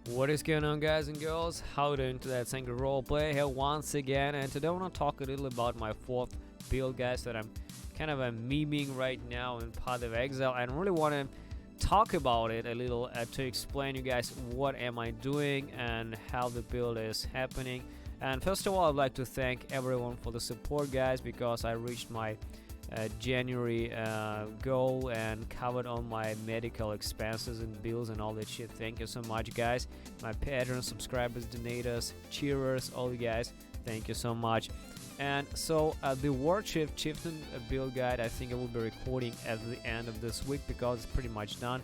What is going on, guys and girls? How are you doing today? It's Angry Roleplay here once again, and today I want to talk a little about my fourth build, guys, that I'm kind of memeing right now in Path of Exile, and I really want to talk about it a little to explain you guys what am I doing and how the build is happening. And first of all, I'd like to thank everyone for the support, guys, because I reached my January goal and covered all my medical expenses and bills and all that shit. Thank you so much, guys. My patrons, subscribers, donators, cheerers, all you guys, thank you so much. And so the War Chieftain build guide, I think I will be recording at the end of this week because it's pretty much done.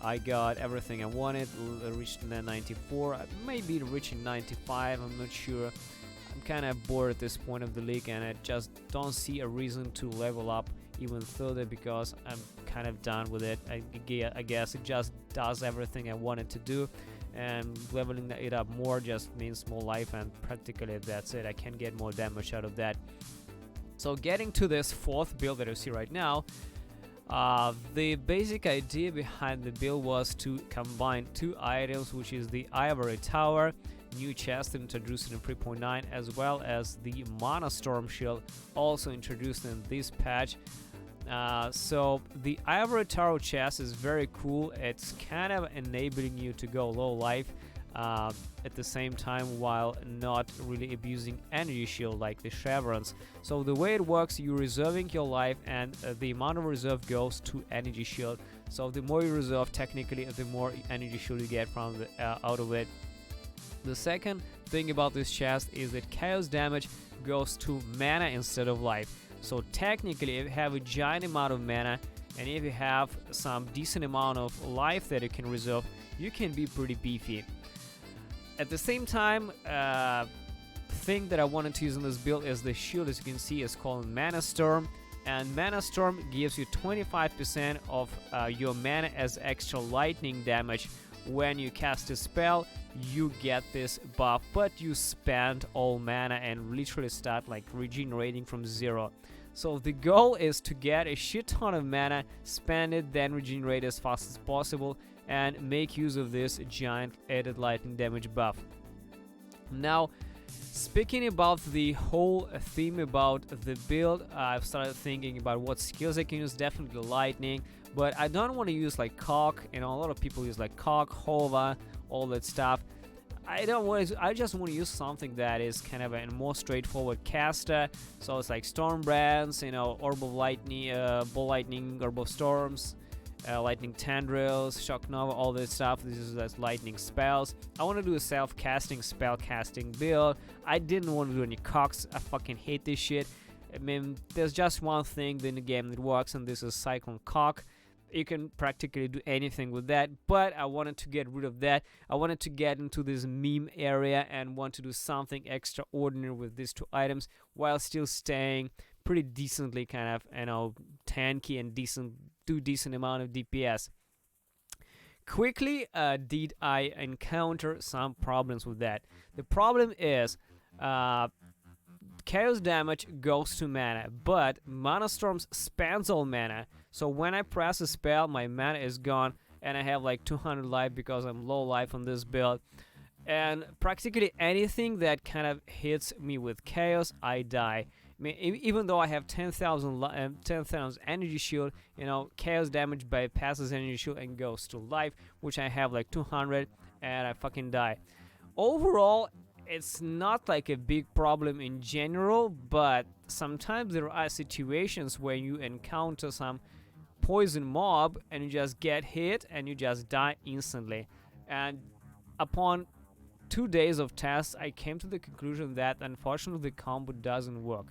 I got everything I wanted, reached 94, maybe reaching 95, I'm not sure. I'm kind of bored at this point of the league, and I just don't see a reason to level up even further because I'm kind of done with it. I guess it just does everything I wanted to do, and leveling it up more just means more life, and practically that's it. I can get more damage out of that. So getting to this fourth build that you see right now, the basic idea behind the build was to combine two items, which is the Ivory Tower, new chest introduced in 3.9, as well as the Manastorm shield, also introduced in this patch. So the Ivory Tower chest is very cool. It's kind of enabling you to go low life at the same time while not really abusing energy shield like the Shavronnes. So the way it works, you're reserving your life, and the amount of reserve goes to energy shield. So the more you reserve, technically, the more energy shield you get from the out of it. The second thing about this chest is that chaos damage goes to mana instead of life. So technically, if you have a giant amount of mana and if you have some decent amount of life that you can reserve, you can be pretty beefy. At the same time, thing that I wanted to use in this build is the shield. As you can see, is called Manastorm, and Manastorm gives you 25% of your mana as extra lightning damage. When you cast a spell, you get this buff, but you spend all mana and literally start like regenerating from zero. So the goal is to get a shit ton of mana, spend it, then regenerate as fast as possible, and make use of this giant added lightning damage buff. Now, speaking about the whole theme about the build, I've started thinking about what skills I can use. Definitely lightning, but I don't want to use like cock. You know, a lot of people use like cock, hova, all that stuff. I don't want to. I just want to use something that is kind of a more straightforward caster. So it's like storm brands, you know, orb of lightning, ball lightning, orb of storms, lightning tendrils, shock nova, all this stuff. This is like lightning spells. I want to do a self-casting spell casting build. I didn't want to do any cocks. I fucking hate this shit. I mean, there's just one thing in the game that works, and this is Cyclone Cock. You can practically do anything with that, but I wanted to get rid of that. I wanted to get into this meme area and want to do something extraordinary with these two items while still staying pretty decently kind of, you know, tanky and decent amount of DPS. Quickly, did I encounter some problems with that? The problem is chaos damage goes to mana, but Manastorm spends all mana. So when I press a spell, my mana is gone, and I have like 200 life because I'm low life on this build. And practically anything that kind of hits me with chaos, I die. I mean, even though I have 10,000 energy shield, you know, chaos damage bypasses energy shield and goes to life, which I have like 200, and I fucking die. Overall, it's not like a big problem in general, but sometimes there are situations where you encounter some poison mob and you just get hit and you just die instantly. And upon 2 days of tests, I came to the conclusion that unfortunately the combo doesn't work.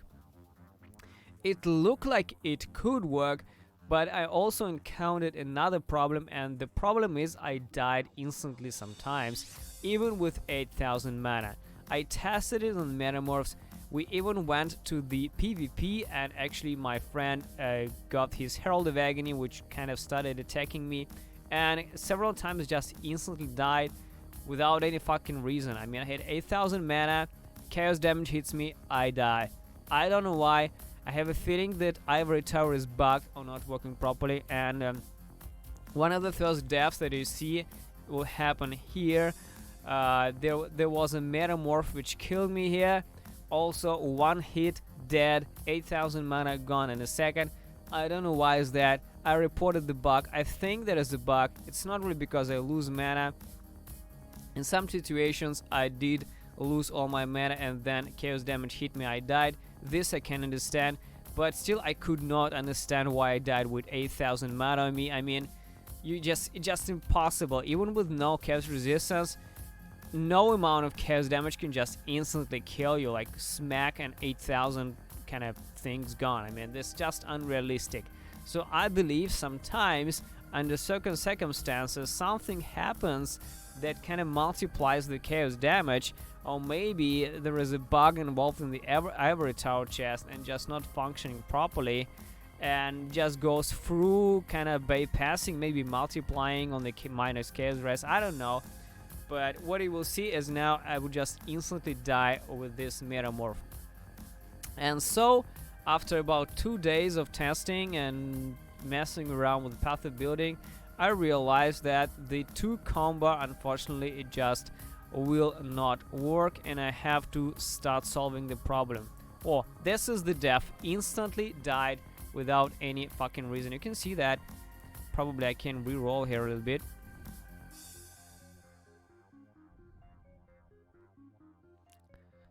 It looked like it could work, but I also encountered another problem, and the problem is I died instantly sometimes, even with 8,000 mana. I tested it on Metamorphs. We even went to the PvP, and actually my friend got his Herald of Agony, which kind of started attacking me, and several times just instantly died without any fucking reason. I mean, I had 8,000 mana, chaos damage hits me, I die. I don't know why. I have a feeling that Ivory Tower is bugged or not working properly, and one of the first deaths that you see will happen here. There was a metamorph which killed me here. Also, one hit, dead, 8,000 mana gone in a second. I don't know why is that. I reported the bug. I think there is a bug. It's not really because I lose mana. In some situations, I did lose all my mana and then chaos damage hit me. I died. This I can understand, but still I could not understand why I died with 8,000 mana on me. I mean, it's just impossible. Even with no chaos resistance, no amount of chaos damage can just instantly kill you, like smack and 8,000 kind of things gone. I mean, this is just unrealistic. So I believe sometimes under certain circumstances something happens that kind of multiplies the chaos damage, or maybe there is a bug involved in the Ivory Tower chest and just not functioning properly and just goes through kind of bypassing, maybe multiplying on the minus chaos rest. I don't know. But what you will see is now I would just instantly die with this metamorph. And so, after about 2 days of testing and messing around with path of building, I realized that the 2 combo, unfortunately, it just will not work, and I have to start solving the problem. Oh, this is the death. Instantly died without any fucking reason. You can see that. Probably I can re-roll here a little bit.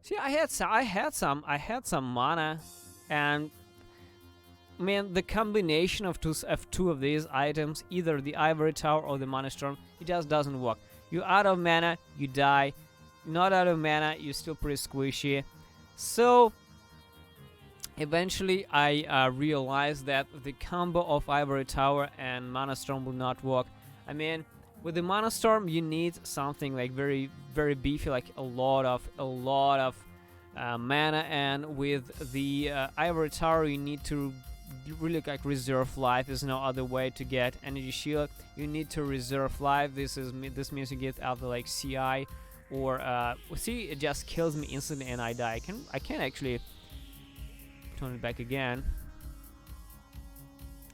See, I had some mana, and man, the combination of two of these items, either the Ivory Tower or the Manastorm, it just doesn't work. You're out of mana, you die. Not out of mana, you're still pretty squishy. So eventually, I realized that the combo of Ivory Tower and Manastorm will not work. I mean, with the Manastorm, you need something like very beefy, like a lot of mana, and with the Ivory Tower, you need to really like reserve life. There's no other way to get energy shield. You need to reserve life. This means you get out the like CI, or see, it just kills me instantly and I die. I can actually turn it back again.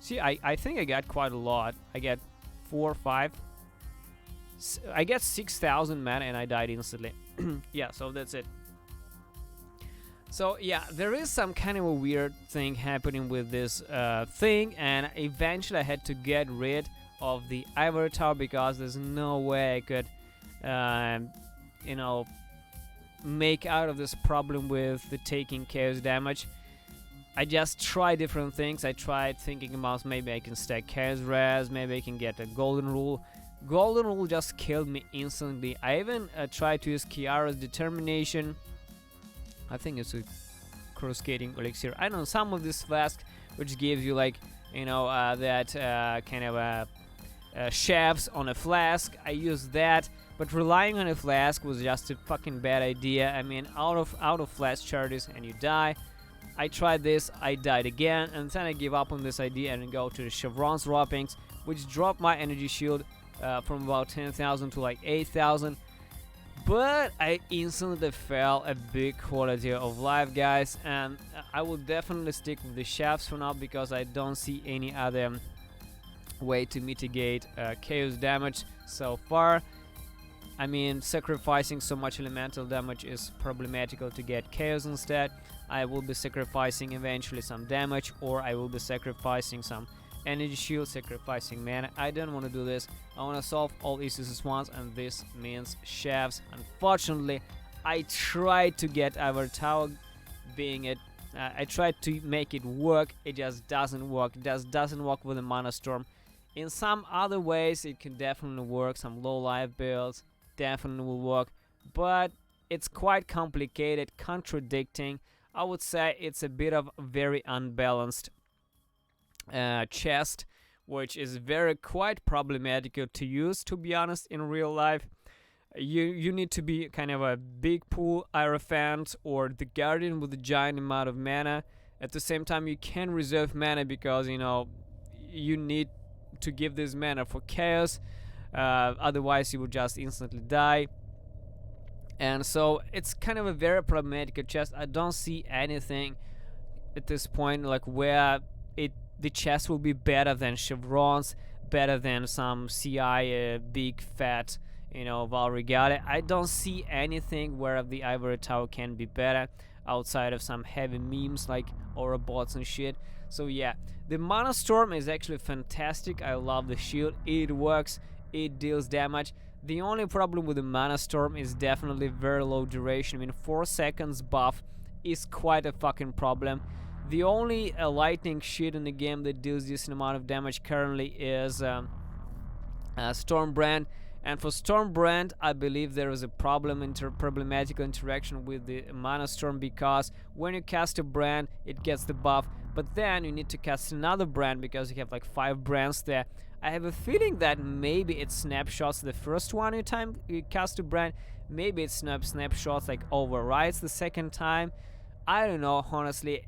See, I think I got quite a lot. I get 4 or 5. I get 6,000 mana and I died instantly. Yeah, so that's it. So yeah, there is some kind of a weird thing happening with this thing, and eventually I had to get rid of the Ivory Tower because there's no way I could, you know, make out of this problem with the taking chaos damage. I just tried different things. I tried thinking about maybe I can stack chaos res, maybe I can get a golden rule. Golden rule just killed me instantly. I even tried to use Kiara's determination. I think it's a coruscating elixir. I don't know, some of this flask which gives you like, you know, that kind of shafts on a flask. I used that, but relying on a flask was just a fucking bad idea. I mean, out of flask charges and you die. I tried this, I died again, and then I gave up on this idea and go to the Shavronne's droppings, which dropped my energy shield from about 10,000 to like 8,000. But I instantly felt a big quality of life, guys, and I will definitely stick with the shafts for now because I don't see any other way to mitigate chaos damage so far. I mean, sacrificing so much elemental damage is problematical to get chaos instead. I will be sacrificing eventually some damage, or I will be sacrificing some energy shield, sacrificing mana. I don't want to do this. I want to solve all issues at once, and this means shafts. Unfortunately, I tried to get Ivory Tower being it. I tried to make it work. It just doesn't work. It just doesn't work with the Manastorm. In some other ways, it can definitely work. Some low life builds definitely will work, but it's quite complicated, contradicting. I would say it's a bit of a very unbalanced chest, which is quite problematical to use, to be honest. In real life, you need to be kind of a big pool Hierophant or the Guardian with a giant amount of mana. At the same time, you can reserve mana because, you know, you need to give this mana for chaos, otherwise you would just instantly die. And so it's kind of a very problematical chest. I don't see anything at this point like where the chest will be better than Shavronne's, better than some CI big fat Valkyrie got it. I don't see anything where the Ivory Tower can be better outside of some heavy memes like aura bots and shit. So yeah, the Manastorm is actually fantastic. I love the shield. It works. It deals damage. The only problem with the Manastorm is definitely very low duration. I mean, 4 seconds buff is quite a fucking problem. The only lightning shit in the game that deals decent amount of damage currently is Stormbrand. And for Stormbrand, I believe there is a problematical interaction with the Manastorm, because when you cast a brand, it gets the buff, but then you need to cast another brand because you have like 5 brands there. I have a feeling that maybe it snapshots the first one you cast a brand. Maybe it snapshots like overrides the second time. I don't know, honestly.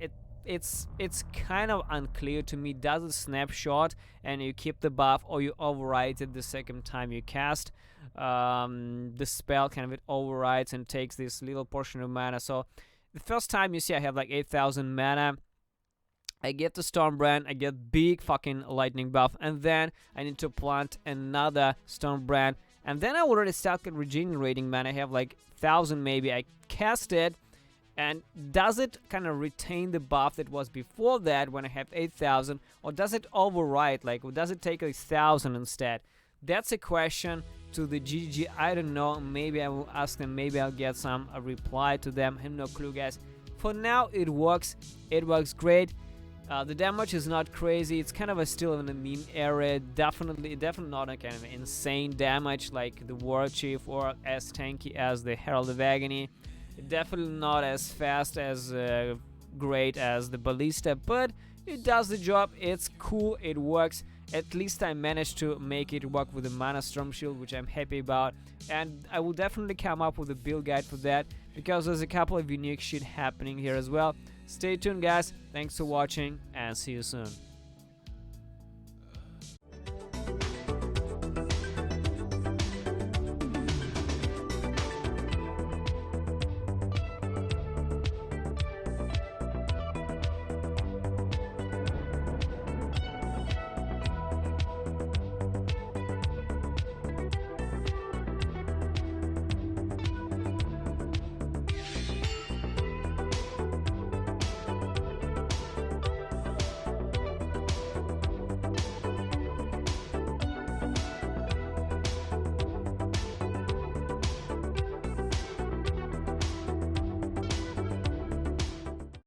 It's kind of unclear to me. Does it snapshot and you keep the buff, or you override it the second time you cast the spell? Kind of it overrides and takes this little portion of mana. So the first time, you see I have like 8,000 mana. I get the Stormbrand, I get big fucking lightning buff, and then I need to plant another Stormbrand, and then I already start regenerating mana. I have like 1,000 maybe. I cast it, and does it kind of retain the buff that was before that when I have 8,000, or does it override? Like, does it take like 1,000 instead? That's a question to the GG. I don't know. Maybe I will ask them. Maybe I'll get some reply to them. I have no clue, guys. For now, it works. It works great. The damage is not crazy. It's kind of still in the meme area. Definitely not a kind of insane damage like the War Chief, or as tanky as the Herald of Agony. Definitely not as fast, as great as the Ballista, but it does the job. It's cool. It works. At least I managed to make it work with the Manastorm shield, which I'm happy about. And I will definitely come up with a build guide for that, because there's a couple of unique shit happening here as well. Stay tuned, guys. Thanks for watching, and see you soon.